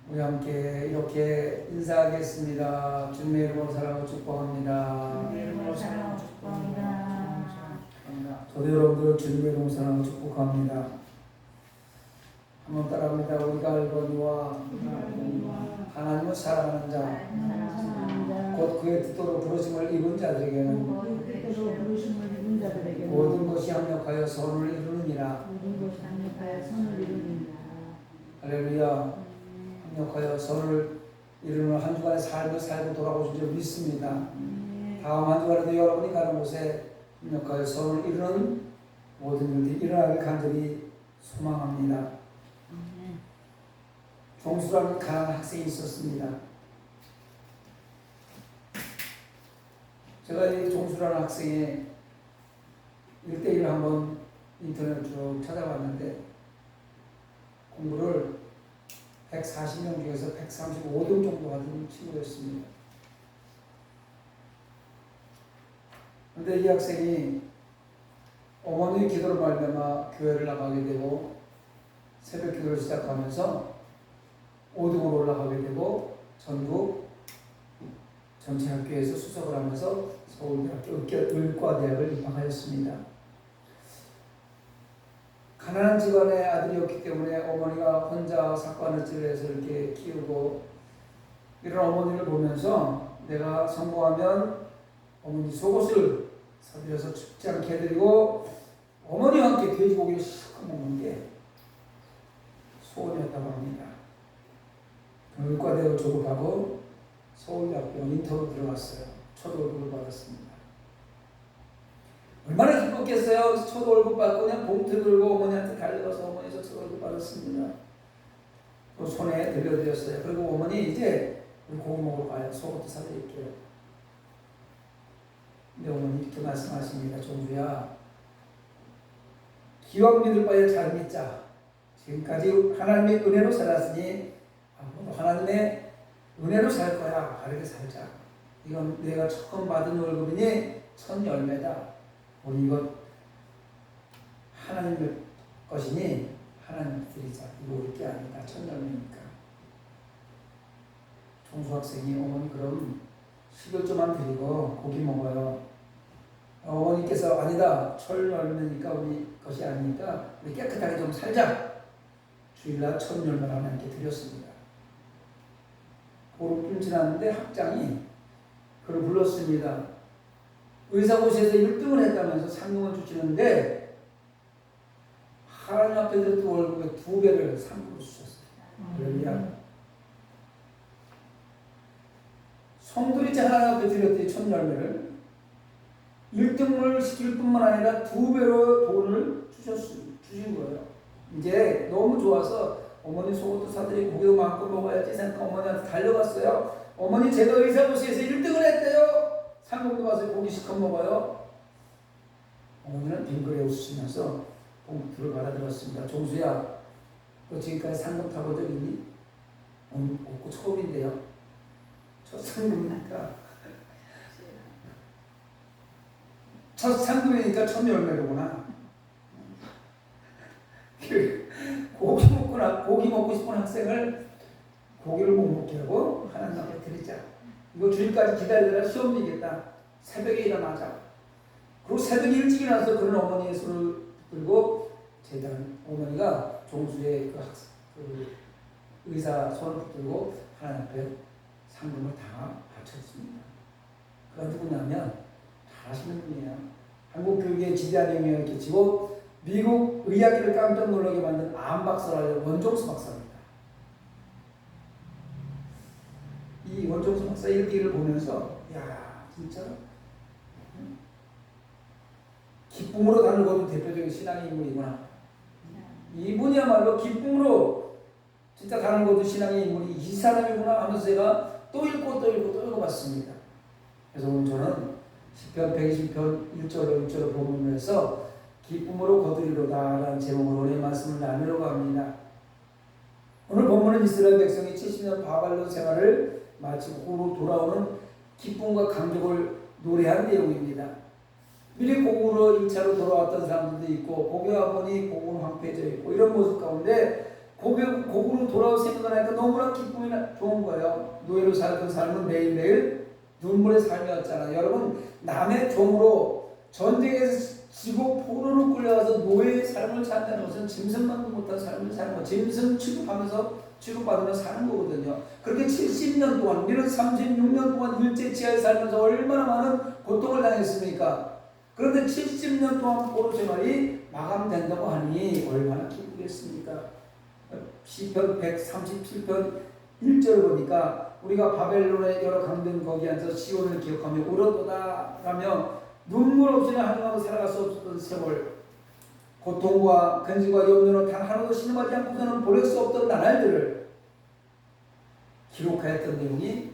우리 함께 이렇게 인사하겠습니다. 주님의 이름으로 사랑하고 축복합니다. 주님의 이름으로 사랑하고 축복합니다. 저도 여러분들 주님의 이름으로 사랑하고 축복합니다. 한번 따라합니다. 우리가 알거니와 하나님을 사랑하는 자, 곧 그의 뜻대로 부르심을 입은 자들에게는 모든 것이 합력하여 선을 이루느니라. 할렐루야. 합력하여 선을 이루는 한 주간의 삶을 살고 돌아오신 줄 믿습니다. 다음 한 주간에도 여러분이 가는 곳에 합력하여 선을 이루는 모든 일들이 일어나길 간절히 소망합니다. 종수라는 가난한 학생이 있었습니다. 제가 이 종수라는 학생의 1대1을 한번 인터넷 쭉 찾아봤는데 공부를 140명 중에서 135등 정도 하던 친구였습니다. 그런데 이 학생이 어머니의 기도를 말미암아 교회를 나가게 되고 새벽 기도를 시작하면서 5등으로 올라가게 되고 전국 전체 학교에서 수석을 하면서 서울대학교 의과대학을 입학하였습니다. 가난한 집안의 아들이었기 때문에 어머니가 혼자 삭바느질을 해서 이렇게 키우고, 이런 어머니를 보면서 내가 성공하면 어머니 속옷을 사드려서 춥지 않게 해드리고 어머니와 함께 돼지고기를 실컷 먹는 게 소원이었다고 합니다. 의과대학을 졸업하고 서울대학교 인터로 들어갔어요. 첫 월급을 받았습니다. 얼마나 기뻤겠어요. 첫 월급 받고 그냥 봉투 들고 어머니한테 달려가서 어머니 저 첫 월급 받았습니다. 또 손에 들려드렸어요. 그리고 어머니 이제 우리 고기 먹으러 가요. 속옷도 사드릴게요. 근데 어머니 이렇게 말씀하십니다. 종주야, 기왕 믿을 바에 잘 믿자. 지금까지 하나님의 은혜로 살았으니 앞으로 하나님의 은혜로 살 거야. 바르게 살자. 이건 내가 처음 받은 월급이니 첫 열매다. 우리 이것 하나님의 것이니 하나님 드리자. 이거 우리 게 아니다. 첫 열매니까. 종수학생이 어머니 그럼 11조만 드리고 고기 먹어요. 어머니께서 아니다. 첫 열매니까 우리 것이 아니니까 우리 깨끗하게 좀 살자. 주일날 첫 열매를 하나님께 드렸습니다. 보름쯤 지났는데 학장이 그를 불렀습니다. 의사고시에서 1등을 했다면서 상금을 주시는데 하나님 앞에 드렸던 월급의 2배를 상금으로 주셨어요. 할렐루야. 성도들이 하나님 앞에 드렸던 첫 열매를 1등을 시킬 뿐만 아니라 2배로 돈을 주신 거예요. 이제 너무 좋아서 어머니 속옷도 사드리고 고기도 많고 먹어야지 생각 어머니한테 달려갔어요. 어머니 제가 의사고시에서 1등을 했대요. 상금도 와서 고기 실컷 먹어요. 어머니는 빙그레 웃으시면서 봉투를 받아들었습니다. 종수야, 너 지금까지 상금 타본 적 있니? 없고 처음인데요. 첫 상금이니까. 첫 상금이니까 첫 열매로구나. 고기 먹고 싶은 학생을 고기를 못 먹게 하고 하나님 앞에 드리자. 이거 주일까지 기다리다가 시험 비겠다. 새벽에 일어나자. 그리고 새벽에 일찍 일어나서 그런 어머니의 손을 들고 제단 어머니가 종수의 그 의사 손을 붙들고 하나님 앞에 상금을 다 바쳤습니다. 그가 누구냐면 잘 아시는 분이에요. 한국 교육의 지대한 영향을 끼치고 미국 의학계를 깜짝 놀라게 만든 암 박사라는 원종수 박사입니다. 이 원종수 박사 일기를 보면서 야 진짜 기쁨으로 단을 거둔 대표적인 신앙의 인물이구나. 이분이야말로 기쁨으로 진짜 단을 거둔 신앙의 인물이 이 사람이구나 하면서 제가 또 읽고 또 읽고 또 읽어봤습니다. 그래서 오늘 저는 시편 120편 1절로 6절로 본문에서 기쁨으로 거두리로다 라는 제목으로 오늘 말씀을 나누려고 합니다. 오늘 본문은 이스라엘 백성이 70년 바벨론 생활을 마치고 후로 돌아오는 기쁨과 감격을 노래한 내용입니다. 미리 고국으로 1차로 돌아왔던 사람들도 있고 고교학원이 고국은 황폐해져 있고 이런 모습 가운데 고국으로 돌아올 생각을 하니까 너무나 기쁨이 좋은 거예요. 노예로 살던 삶은 매일매일 눈물의 삶이었잖아요. 여러분, 남의 종으로 전쟁에서 지고 포로로 끌려가서 노예의 삶을 산다는 것은 짐승만도 못한 삶을 사는 거, 짐승 취급받으며 사는 거거든요. 그렇게 70년 동안, 우리는 36년 동안 일제 지하에 살면서 얼마나 많은 고통을 당했습니까? 그런데 70년 동안 포로 생활이 마감된다고 하니 얼마나 기쁘겠습니까? 시편 137편 1절을 보니까 우리가 바벨론의 여러 강변 거기 앉아서 시온을 기억하며 울었도다 라며 눈물 없이는 한동안 살아갈 수 없었던 세월, 고통과 근심과 염려로 단 하나도 신음하지 않고서는 보낼 수 없던 나날들을 기록하였던 내용이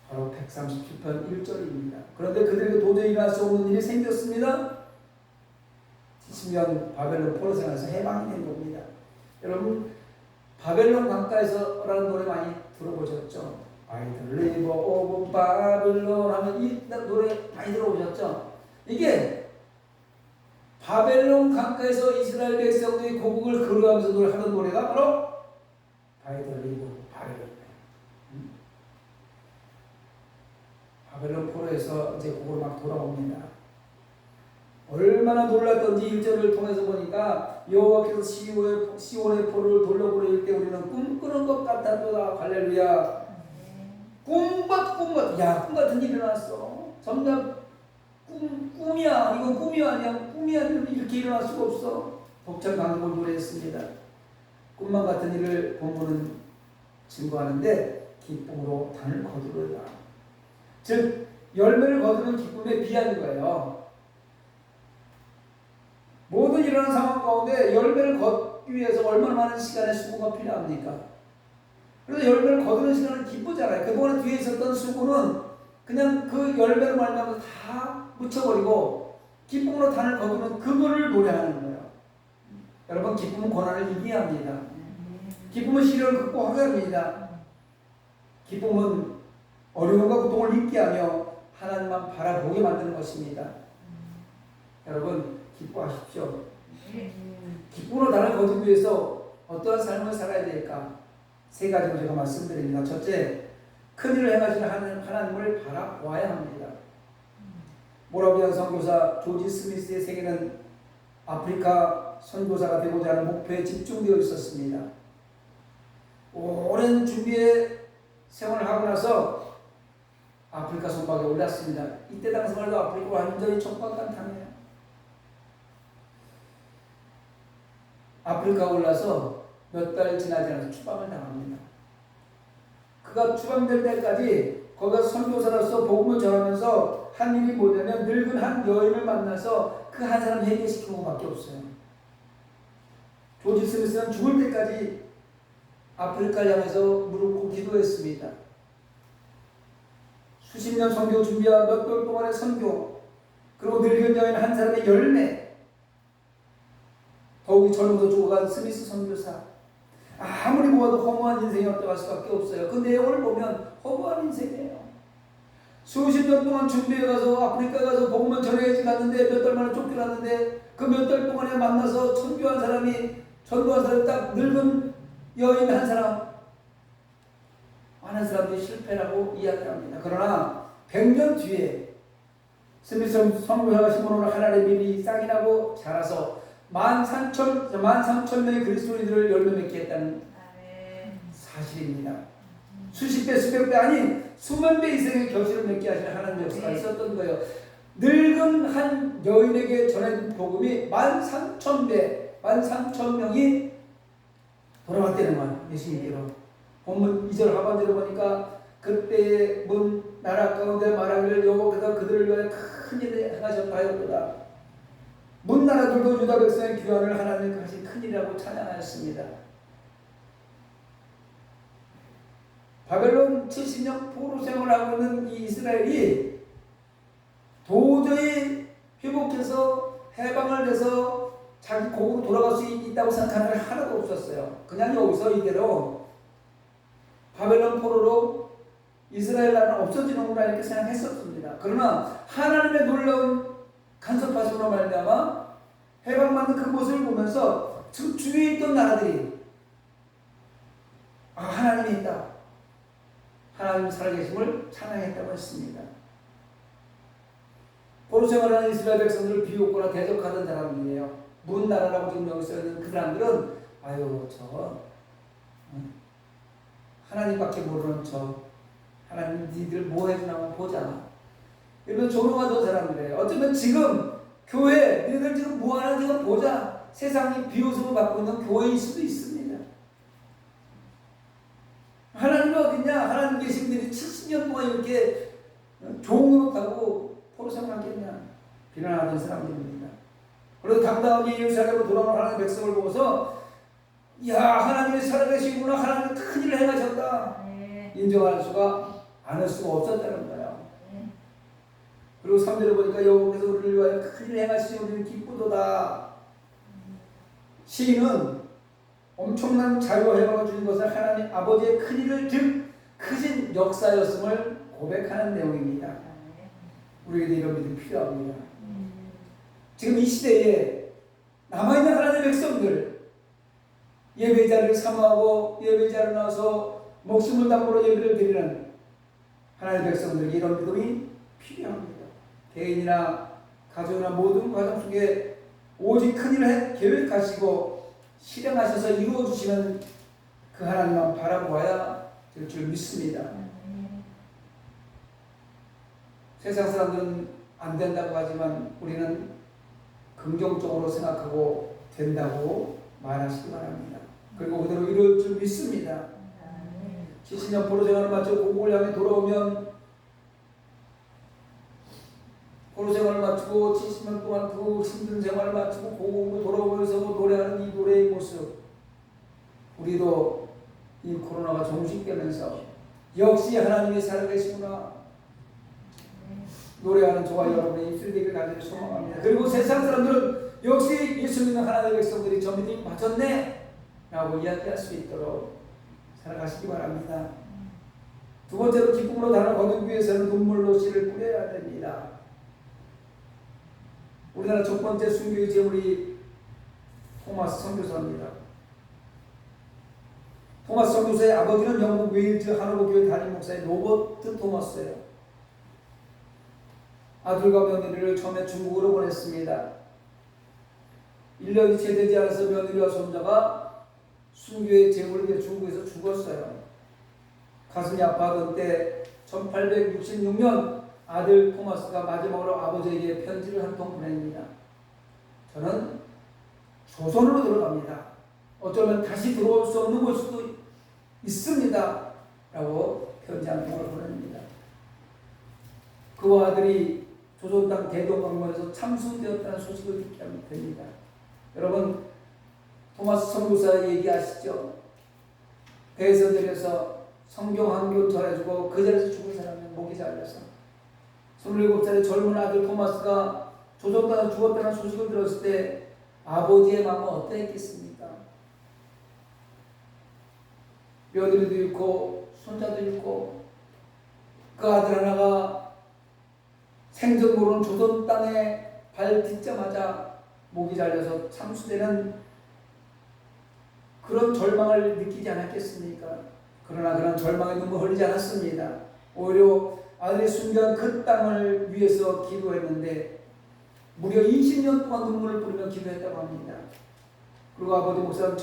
바로 137편 1절입니다. 그런데 그들에게 도저히 일어날 수 없는 일이 생겼습니다. 70년 바벨론 포로 생활에서 해방이 된 겁니다. 여러분, 바벨론 강가에서라는 노래 많이 들어보셨죠? I deliver of Babylon 하면 이 노래 많이 들어보셨죠? 이게 바벨론 강가에서 이스라엘 백성들이 고국을 걸어가면서 하는 노래가 바로 I deliver 바벨론. 바벨론 포로에서 이제 고국으로 막 돌아옵니다. 얼마나 놀랐던지 1절을 통해서 보니까 여호와께서 시온의 포로를 돌려보낼 때 우리는 꿈꾸는 것 같았도다. 할렐루야. 꿈 같은 일이 일어났어. 정답 꿈이야. 이건 꿈이 아니야. 꿈이 아니면 이렇게 일어날 수가 없어. 복장 강독을 노래했습니다. 꿈만 같은 일을 본문은 증거하는데 기쁨으로 단을 거두르라. 즉 열매를 거두는 기쁨에 비하는 거예요. 모든 일어나는 상황 가운데 열매를 거두기 위해서 얼마나 많은 시간의 수고가 필요합니까? 그래서 열매를 거두는 시간은 기쁘잖아요. 그동안 뒤에 있었던 수고는 그냥 그 열매를 말미암아서 다 묻혀버리고 기쁨으로 단을 거두는 그거를 노래하는 거예요. 여러분, 기쁨은 고난을 이기게 합니다. 기쁨은 시련을 극복하게 합니다. 기쁨은 어려움과 고통을 잊게 하며 하나님만 바라보게 만드는 것입니다. 여러분, 기뻐하십시오. 기쁨으로 나를 거두기 위해서 어떠한 삶을 살아야 될까? 세 가지로 제가 말씀드립니다. 첫째, 큰일을 행하시는 하나님을 바라보아야 합니다. 모라비안 선교사 조지 스미스의 세계는 아프리카 선교사가 되고자 하는 목표에 집중되어 있었습니다. 오랜 준비의 생활을 하고 나서 아프리카 선박에 올랐습니다. 이때 당시만 해도 아프리카 완전히 척박한 땅이에요. 아프리카 올라서 몇 달 지나지 않아서 추방을 당합니다. 그가 추방될 때까지 거기서 선교사로서 복음을 전하면서 한 일이 뭐냐면 늙은 한 여인을 만나서 그 한 사람 해결시킨 것밖에 없어요. 조지 스미스는 죽을 때까지 아프리카를 향해서 무릎 꿇고 기도했습니다. 수십 년 선교 준비와 몇 달 동안의 선교, 그리고 늙은 여인 한 사람의 열매, 더욱이 젊어서 죽어간 스미스 선교사, 아무리 보아도 허무한 인생이었다고 할 수밖에 없어요. 그 내용을 보면 허무한 인생이에요. 수십 년 동안 준비해 가서 아프리카 가서 복음을 전해야지 갔는데 몇 달 만에 쫓겨났는데 그 몇 달 동안에 만나서 전도한 사람이 딱 늙은 여인 한 사람, 많은 사람들이 실패라고 이야기합니다. 그러나 100년 뒤에 스미스 선교사가 심어놓은 하나님의 밀이 싹이 나고 자라서 13,000명의 그리스도인들을 열매 맺게 했다는 사실입니다. 수십 배, 수백 배 아닌 수만 배 이상의 결실을 맺게 하시는 하나님의 역사가 있었던 거예요. 늙은 한 여인에게 전해진 복음이 13,000배, 13,000명이 돌아왔다는 거예요. 예수님께로. 본문 2절 하반절에 보니까 그때의 문 나라 가운데 말하기를 여호와께서 그들을 위하여 큰 일을 행하셨다 하였도다. 문 나라들도 유다 백성의 귀환을 하나님 하신 큰 일이라고 찬양하였습니다. 바벨론 70년 포로 생활을 하고 있는 이 이스라엘이 도저히 회복해서 해방을 돼서 자기 고국으로 돌아갈 수 있다고 생각하는 게 하나도 없었어요. 그냥 여기서 이대로 바벨론 포로로 이스라엘 나라는 없어지는구나 이렇게 생각했었습니다. 그러나 하나님의 놀라운 간섭하심으로 말미암아 해방받는 그 모습을 보면서 그 주위에 있던 나라들이 아, 하나님이 있다. 하나님 살아계심을 찬양했다고 했습니다. 포로 생활하는 이스라엘 백성들을 비웃거나 대적하던 사람들이에요. 문나라라고 지금 여기 써있는 그 사람들은 아유 하나님밖에 모르는 하나님 니들 뭐 해주나 한번 보자. 이러면 조롱하던 사람들이에요. 어쩌면 지금 교회 니들 지금 뭐 하나 지금 보자. 세상이 비웃음을 받고 있는 교회일 수도 있습니다. 하나님이 어딨냐? 하나님 계신 분들이 70년 동안 이렇게 종노릇하고 포로 생활하겠냐? 비난하던 사람들입니다. 그래도 당당하게 예루살렘으로 돌아오는 하나님의 백성을 보고서 야, 하나님이 살아계시구나. 하나님이 큰일을 행하셨다. 인정할 수가 않을 수가 없었다는 거예요. 그리고 3절에 보니까 여호와께서 우리를 위하여 큰일을 행하시니 우리는 기쁘도다. 시인은 엄청난 자유와 해방을 주신 것을 하나님 아버지의 큰일을 즉 크신 역사였음을 고백하는 내용입니다. 우리에게 이런 믿음이 필요합니다. 지금 이 시대에 남아있는 하나님의 백성들, 예배자를 사모하고 예배자를 나와서 목숨을 담보로 예배를 드리는 하나님의 백성들에게 이런 믿음이 필요합니다. 개인이나 가정이나 모든 과정 속에 오직 큰일을 계획하시고 실행하셔서 이루어주시는 그 하나님만 바라보아야 될 줄 믿습니다. 세상 사람들은 안 된다고 하지만 우리는 긍정적으로 생각하고 된다고 말하시기 바랍니다. 그리고 그대로 이룰 줄 믿습니다. 70년 포로 생활을 마치고 고국을 향해 돌아오면 포로 생활을 마치고 70년 동안 그 힘든 생활을 마치고 고국으로 돌아오면서 노래하는 이 노래의 모습, 우리도 이 코로나가 종식되면서 역시 하나님이 살아계시구나 노래하는 저와 여러분의 입술이 되길 간절히 소망합니다. 그리고 세상 사람들은 역시 예수 믿는 하나님의 백성들이 저 믿음이 맞았네 라고 이야기할 수 있도록 살아가시기 바랍니다. 두 번째로 기쁨으로 단을 거두기 위해서는 눈물로 씨를 뿌려야 됩니다. 우리나라 첫 번째 순교의 제물이 토마스 선교사입니다. 토마스 선교사의 아버지는 영국 웨일즈 하노버 교회 담임 목사의 로버트 토마스예요. 아들과 며느리를 처음에 중국으로 보냈습니다. 1년이 채 되지 않아서 며느리와 손자가 순교의 제물을 위해 중국에서 죽었어요. 가슴이 아파하던 때 1866년 아들 토마스가 마지막으로 아버지에게 편지를 한 통 보냅니다. 저는 조선으로 들어갑니다. 어쩌면 다시 들어올 수 없는 걸 수도 있습니다. 라고 편지 한 통을 보냅니다. 그와 아들이 조선 땅 대동강론에서 참수되었다는 소식을 듣게 됩니다. 여러분, 토마스 선교사 얘기하시죠? 배에서 내려서 성경 한 교 전해주고 그 자리에서 죽은 사람은 목이 잘려서 27살의 젊은 아들 토마스가 조선 땅에서 죽었다는 소식을 들었을 때 아버지의 마음은 어떠했겠습니까? 며느리도 잃고 손자도 잃고 그 아들 하나가 생전 모르는 조선 땅에 발 딛자마자 목이 잘려서 참수되는 그런 절망을 느끼지 않았겠습니까? 그러나 그런 절망의 눈물 흘리지 않았습니다. 오히려 아들이 순교한 그 땅을 위해서 기도했는데 무려 20년 동안 눈물을 뿌리며 기도했다고 합니다. 그리고 아버지 목사는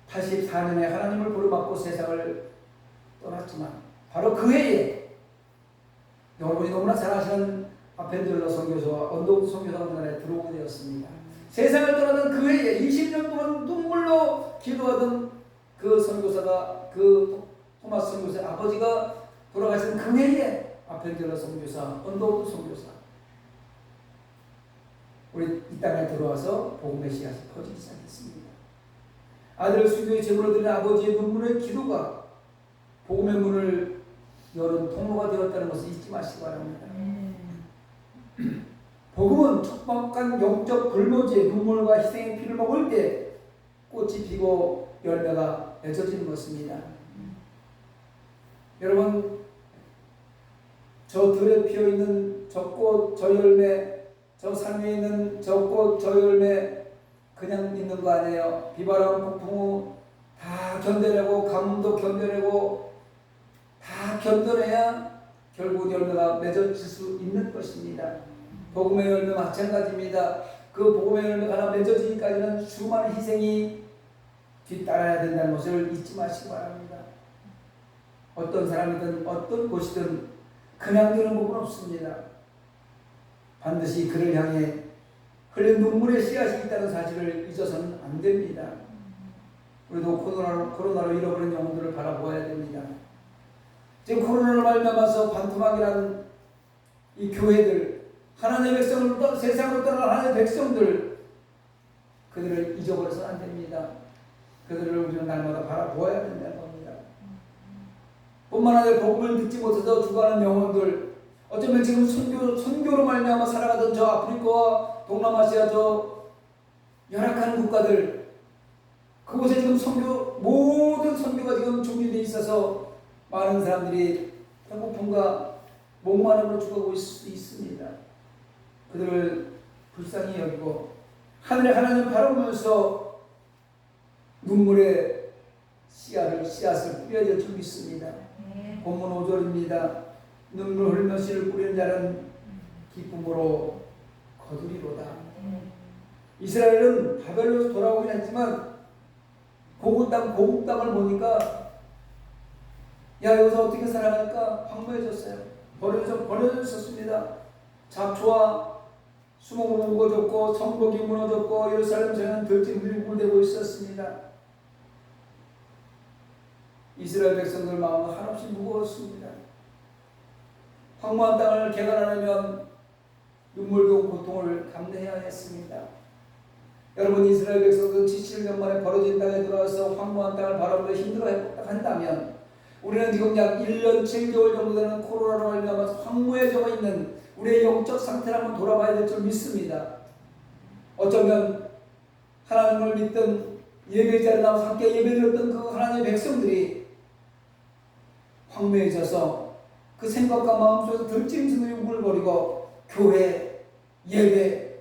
1884년에 하나님을 부름받고 세상을 떠났지만 바로 그 해에 여러분이 너무나 잘 아시는 아펜젤러 선교사와 언더우드 선교사가 우리나라에 들어오게 되었습니다. 세상을 떠나던 그 해에 20년 동안 눈물로 기도하던 그 선교사가 그 토마스 선교사의 아버지가 돌아가신 그 해에 아펜젤러 선교사, 언더우드 선교사 우리 이 땅에 들어와서 복음의 씨앗이 퍼지기 시작했습니다. 아들을 순교의 제물로 드린 아버지의 눈물의 기도가 복음의 문을 여는 통로가 되었다는 것을 잊지 마시기 바랍니다. 복음은 척박한 영적 불모지에 눈물과 희생의 피를 먹을 때 꽃이 피고 열매가 맺어지는 것입니다. 여러분, 저 들에 피어있는 저 꽃, 저 열매, 저 산에 있는 저 꽃, 저 열매 그냥 있는 거 아니에요. 비바람, 폭풍 후 다 견뎌내고 가뭄도 견뎌내고 다 견뎌내야 결국 열매가 맺어질 수 있는 것입니다. 복음의 열매 마찬가지입니다. 그 복음의 열매가 하나 맺어지기까지는 수많은 희생이 뒤따라야 된다는 것을 잊지 마시기 바랍니다. 어떤 사람이든 어떤 곳이든 그냥 되는 법은 없습니다. 반드시 그를 향해 흘린 눈물의 씨앗이 있다는 사실을 잊어서는 안 됩니다. 우리도 코로나로 잃어버린 영혼들을 바라보아야 됩니다. 지금 코로나로 말미암아서 반토막이라는 이 교회들, 하나님의 백성을 세상으로 떠난 하나님의 백성들, 그들을 잊어버려서는 안 됩니다. 그들을 우리는 날마다 바라보아야 된다는 겁니다. 뿐만 아니라 복음을 듣지 못해서 죽어가는 영혼들, 어쩌면 지금 선교로 말미암아 살아가던 저 아프리카와 동남아시아 저 열악한 국가들, 그곳에 지금 모든 선교가 지금 준비되어 있어서 많은 사람들이 배고픔과 목마름으로 죽어가고 있을 수 있습니다. 그들을 불쌍히 여기고 하늘에 하나님을 바라보면서 눈물의 씨앗을 뿌려야 될 줄 믿습니다. 본문 5절입니다. 눈물 흘리며 씨를 뿌리는 자는 기쁨으로 거두리로다. 이스라엘은 바벨론에서 돌아오긴 했지만 고국 땅을 보니까 야 여기서 어떻게 살아갈까 황무해졌어요. 버려졌습니다. 잡초와 수목으로 무거졌고 성벽이 무너졌고 예루살렘 성은 들짐들이 물대고 있었습니다. 이스라엘 백성들 마음은 한없이 무거웠습니다. 황무한 땅을 개간하려면 눈물도 고통을 감내해야 했습니다. 여러분 이스라엘 백성들 70년 만에 벌어진 땅에 들어와서 황무한 땅을 바라보며 힘들어한다면 우리는 지금 약 1년 7개월 정도 되는 코로나로 말미암아서 황무해져 있는 우리의 영적 상태를 한번 돌아봐야 될 줄 믿습니다. 어쩌면 하나님을 믿던 예배자를 나와 함께 예배드렸던 그 하나님의 백성들이 황무해져서 그 생각과 마음속에서 들짐승의 우글거리고 교회, 예배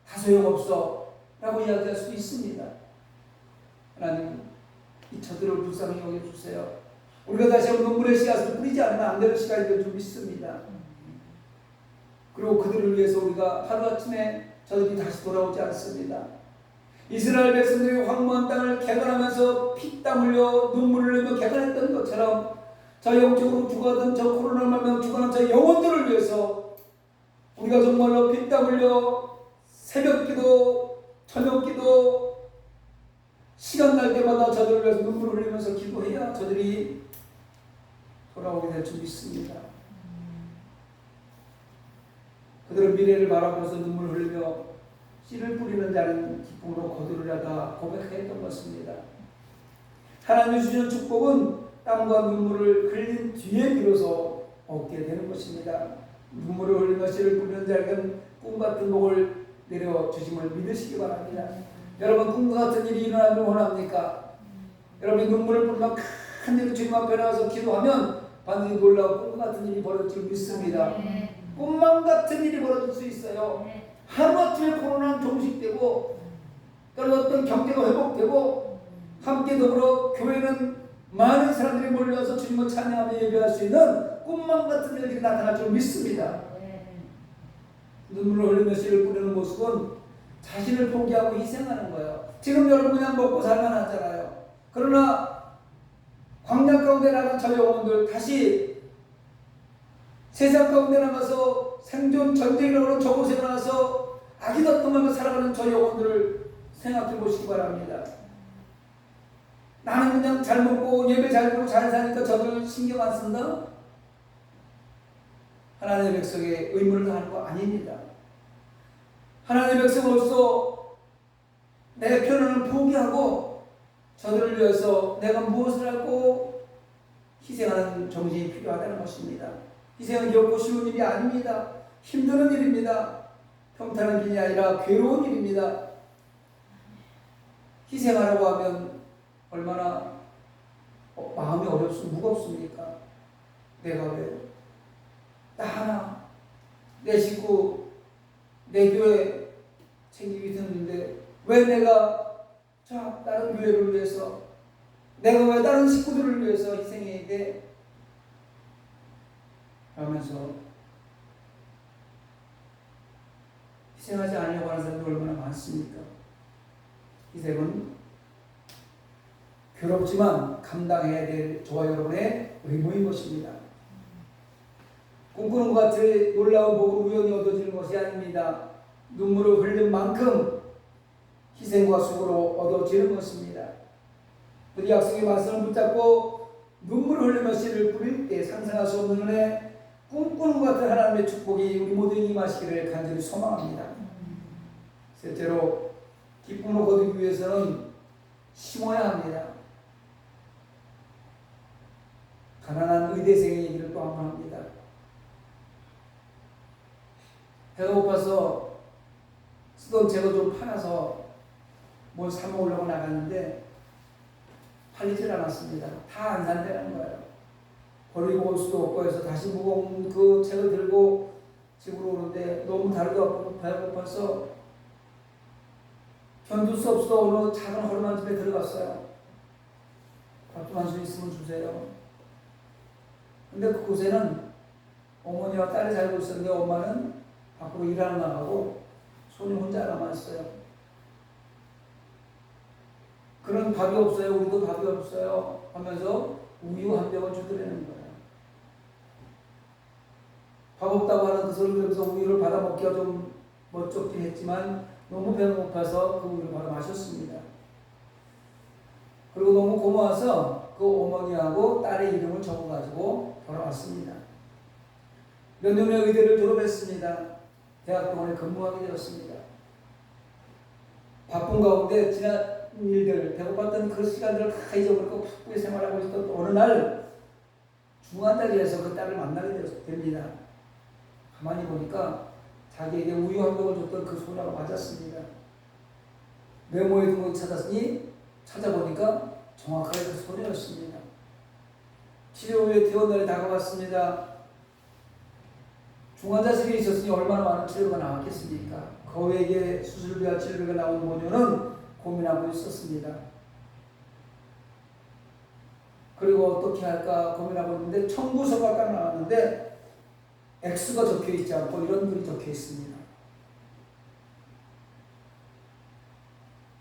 다 소용없어 라고 이야기할 수 있습니다. 하나님 이 저들을 불쌍히 여겨주세요. 우리가 다시 한번 눈물의 씨앗을 뿌리지 않으면 안 되는 시간이 될 줄 믿습니다. 그리고 그들을 위해서 우리가 하루아침에 저들이 다시 돌아오지 않습니다. 이스라엘 백성들이 황무한 땅을 개간하면서 피땀 흘려 눈물을 흘리며 개간했던 것처럼 저 영적으로 죽어가던 저 코로나를 말미암아 죽어가는 저 영혼들을 위해서 우리가 정말로 피땀 흘려 새벽기도 저녁기도 시간 날 때마다 저들을 위해서 눈물을 흘리면서 기도해야 저들이 돌아오게 될 줄 믿습니다. 그들은 미래를 바라보면서 눈물을 흘리며 씨를 뿌리는 자는 기쁨으로 거두리라다 고백했던 것입니다. 하나님이 주시는 축복은 땀과 눈물을 흘린 뒤에 비로소 얻게 되는 것입니다. 눈물을 흘리며 씨를 뿌리는 자에게는 꿈같은 복을 내려주심을 믿으시기 바랍니다. 여러분 꿈과 같은 일이 일어나길 원합니까? 여러분이 눈물을 뿌리며 큰 일을 주님 앞에 나와서 기도하면 반드시 놀라운 꿈 같은 일이 벌어질 줄 믿습니다. 꿈만 같은 일이 벌어질 수 있어요. 하루아침에 코로나는 종식되고 떨어졌던 경제가 회복되고 함께 더불어 교회는 많은 사람들이 몰려와서 주님을 찬양하며 예배할 수 있는 꿈만 같은 일들이 나타날 줄 믿습니다. 눈물을 흘리며 씨를 뿌리는 모습은 자신을 포기하고 희생하는 거예요. 지금 여러분 그냥 먹고 살만하잖아요. 그러나 광야 가운데 나간 저 영혼들 다시 세상 가운데 나가서 생존 전쟁이라고 저곳에 나가서 아기다툼하며 살아가는 저 영혼들을 생각해 보시기 바랍니다. 나는 그냥 잘 먹고 예배 잘 드리고 잘 사니까 저들 신경 안 쓴다? 하나님의 백성의 의무를 다하는 거 아닙니다. 하나님의 백성으로서 내 편을 포기하고 저들을 위해서 내가 무엇을 하고 희생하는 정신이 필요하다는 것입니다. 희생은 결코 쉬운 일이 아닙니다. 힘드는 일입니다. 평탄한 일이 아니라 괴로운 일입니다. 희생하라고 하면 얼마나 마음이 무겁습니까? 내가 왜 나 하나 내 식구 내 교회 챙기기 힘든데 왜 내가 다른 교회를 위해서 내가 왜 다른 식구들을 위해서 희생해야 돼? 하면서 희생하지 않으려고 하는 사람이 얼마나 많습니까? 희생은 괴롭지만 감당해야 될 저와 여러분의 의무인 것입니다. 꿈꾸는 것 같이 놀라운 복은 우연히 얻어지는 것이 아닙니다. 눈물을 흘린 만큼 희생과 수고로 얻어지는 것입니다. 그 약속의 말씀을 붙잡고 눈물을 흘리며 씨를 뿌릴 때 상상할 수 없는 은혜, 꿈꾸는 것 같은 하나님의 축복이 우리 모두에게 임하시기를 간절히 소망합니다. 셋째로, 기쁨을 거두기 위해서는 심어야 합니다. 가난한 의대생의 얘기를 또 한번 합니다. 배가 고파서 쓰던 책을 좀 팔아서 뭘 사 먹으려고 나갔는데 팔리질 않았습니다. 다 안 산다는 거예요. 버리고 올 수도 없고 해서 다시 무거운 그 책을 들고 집으로 오는데 너무 다리도 아프고 배가 고파서 견딜 수 없어 어느 작은 허름한 집에 들어갔어요. 밥 좀 한 술 있으면 주세요. 근데 그곳에는 어머니와 딸이 살고 있었는데 엄마는 밖으로 일하러 나가고 손이 혼자 남아있어요. 그런 밥이 없어요. 우리도 밥이 없어요. 하면서 우유 한 병을 주더라는 거예요. 밥 없다고 하는 그 소리를 들으면서 우유를 받아 먹기가 좀 멋쩍긴 했지만 너무 배가 고파서 그 우유를 받아 마셨습니다. 그리고 너무 고마워서 그 어머니하고 딸의 이름을 적어가지고 돌아왔습니다. 몇 년의 의대를 졸업했습니다. 대학병원에 근무하게 되었습니다. 바쁜 가운데 지난 일들, 배고팠던 그 시간들을 다 잊어버리고 바쁘게 생활하고 있었던 어느 날 중환자실에서 그 딸을 만나게 됩니다. 가만히 보니까 자기에게 우유 한 병을 줬던 그 소녀가 맞았습니다. 메모에 등록을 찾아보니까 정확하게 그 소녀였습니다. 치료 후에 퇴원날이 다가왔습니다. 중환자실에 있었으니 얼마나 많은 치료가 나왔겠습니까? 거액의 수술비와 치료비가 나온 모녀는 고민하고 있었습니다. 그리고 어떻게 할까 고민하고 있는데 청구서가 딱 나왔는데 X가 적혀 있지 않고 이런 글이 적혀 있습니다.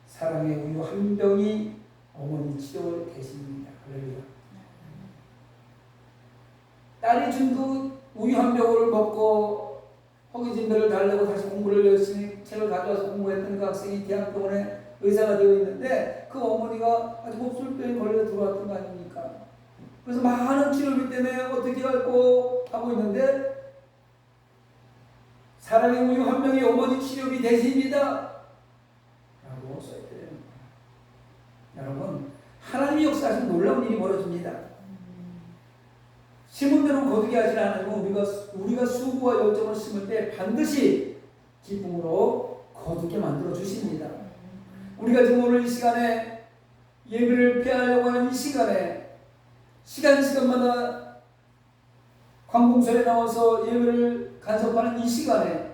사랑의 우유 한 병이 어머니 치료 대신입니다. 할렐루야. 딸이 준 그 우유 한 병을 먹고 허기진들을 달래고 다시 공부를 열심히 책을 가져와서 공부했던 그 학생이 대학병원에 의사가 되어 있는데 그 어머니가 아주 곱슬병에 걸려 들어왔던 거 아닙니까? 그래서 많은 치료비 때문에 어떻게 할고 하고 있는데 사랑의 우유 한 병이 어머니 치료비 대신입니다 라고 써있더래요. 여러분, 하나님이 역사하신 놀라운 일이 벌어집니다. 심은 대로 거두게 하지 않으면 우리가 수고와 열정을 심을 때 반드시 기쁨으로 거두게 만들어 주십니다. 우리가 지금 오늘 이 시간에 예배를 폐하려고 하는 이 시간에 시간마다 관공서에 나와서 예배를 간섭하는 이 시간에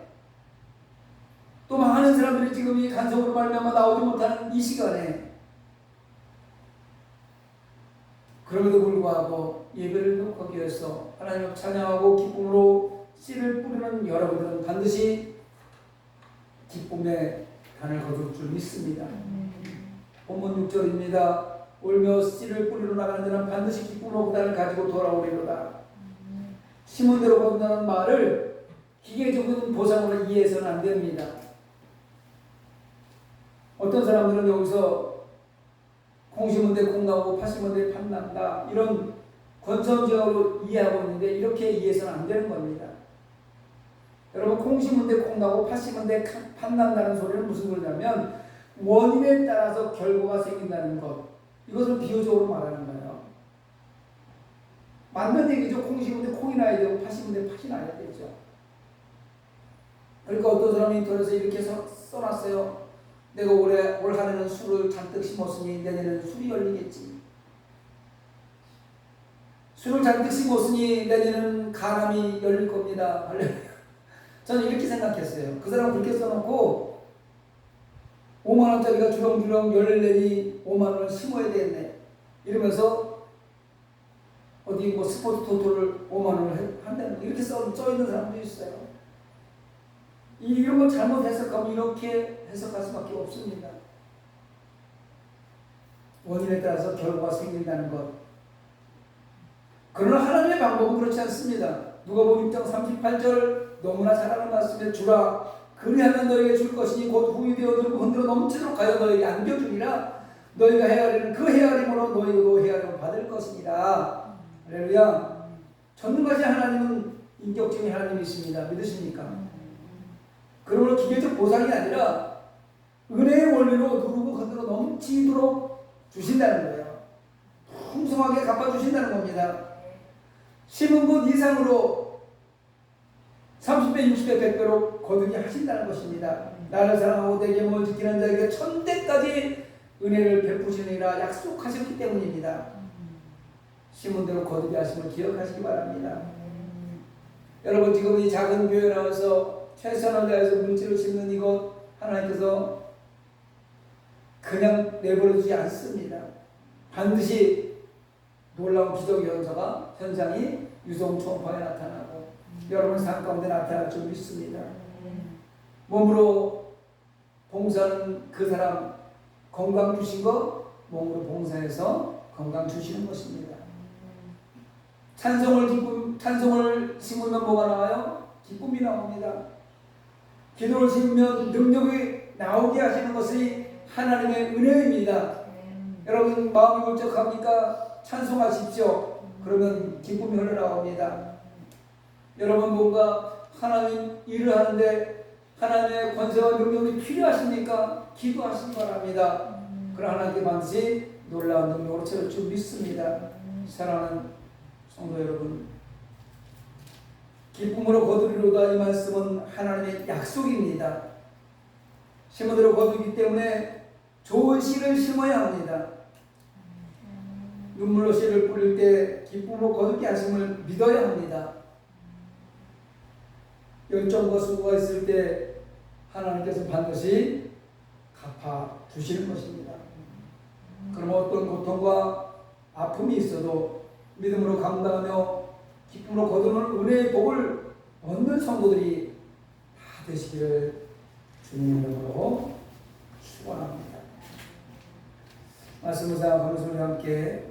또 많은 사람들이 지금 이 간섭으로 말미암아 나오지 못하는 이 시간에 그럼에도 불구하고 예배를 회복하기 위해서 하나님을 찬양하고 기쁨으로 씨를 뿌리는 여러분들은 반드시 기쁨의 단을 거둘 줄 믿습니다. 본문 6절입니다. 울며 씨를 뿌리러 나가는 자는 반드시 기쁨으로 그 단을 가지고 돌아오리로다. 심은 대로 거둔다는 말을 기계적인 보상으로 이해해서는 안 됩니다. 어떤 사람들은 여기서 콩 심은 데 콩 나오고 팥 심은 데 팥 난다 이런 권선제어로 이해하고 있는데 이렇게 이해해서는 안 되는 겁니다. 여러분, 콩 심은 데 콩 나오고 팥 심은 데 팥 난다는 소리는 무슨 소리냐면 원인에 따라서 결과가 생긴다는 것, 이것을 비유적으로 말하는 거예요. 맞는 얘기죠. 콩 심은 데 콩이 나야 되고 팥 심은 데 팥이 나야 되죠. 그러니까 어떤 사람이 인터넷에 이렇게 써놨어요. 내가 올 한해는 술을 잔뜩 심었으니 내년에는 술이 열리겠지. 술을 잔뜩 심었으니 내년에는 간암이 열릴 겁니다. 저는 이렇게 생각했어요. 그 사람은 그렇게 써놓고 5만원짜리가 주렁주렁 열리려니 5만원을 심어야 되겠네. 이러면서 어디 뭐 스포츠 토토를 5만 원을 한다는 이렇게 써 있는 사람도 있어요. 이런 걸 잘못 해석하면 이렇게 해석할 수밖에 없습니다. 원인에 따라서 결과가 생긴다는 것. 그러나 하나님의 방법은 그렇지 않습니다. 누가복음 6장 38절 너무나 잘 아는 말씀에 주라 그리하면 너에게 줄 것이니 곧 후이 되어 들고 흔들어 넘치도록 하여 너에게 안겨주리라. 너희가 헤아리는 그 헤아림으로 너희도 헤아림을 받을 것이니라. 할렐루야. 전능하신 하나님은 인격적인 하나님이십니다. 믿으십니까? 그러므로 기계적 보상이 아니라 은혜의 원리로 누르고 흔들어 넘치도록 주신다는 거예요. 풍성하게 갚아주신다는 겁니다. 심은 것 이상으로 30배, 60배, 100배로 거두게 하신다는 것입니다. 나를 사랑하고 내 계명을 지키는 자에게 천대까지 은혜를 베푸시느니라 약속하셨기 때문입니다. 심은 대로 거두게 하심을 기억하시기 바랍니다. 여러분 지금 이 작은 교회 나와서 최선을 다해서 물질을 심는 이것 하나님께서 그냥 내버려두지 않습니다. 반드시 놀라운 기적의 현상이 유성초음파에 나타나고 여러분 삶 가운데 나타날 줄 믿습니다. 몸으로 봉사하는 그 사람 건강 주신 거 몸으로 봉사해서 건강 주시는 것입니다. 찬송을 심으면 뭐가 나와요? 기쁨이 나옵니다. 기도를 심으면 능력이 나오게 하시는 것이 하나님의 은혜입니다. 여러분 마음이 울적합니까? 찬송하십시오. 그러면 기쁨이 흘러나옵니다. 여러분 뭔가 하나님 일을 하는데 하나님의 권세와 능력이 필요하십니까? 기도하시기 바랍니다. 그럼 하나님께 반드시 놀라운 능력으로 채울 줄 믿습니다. 사랑하는 성도 여러분, 기쁨으로 거두리로다 이 말씀은 하나님의 약속입니다. 심은 대로 거두기 때문에 좋은 씨를 심어야 합니다. 눈물로 씨를 뿌릴 때 기쁨으로 거두게 하심을 믿어야 합니다. 연점과 수고가 있을 때 하나님께서 반드시 갚아 주시는 것입니다. 그럼 어떤 고통과 아픔이 있어도 믿음으로 감당하며 기쁨으로 거두는 은혜의 복을 얻는 성도들이 다 되시기를 주님 이름으로 축원합니다. 말씀을 생각하면서 우리 함께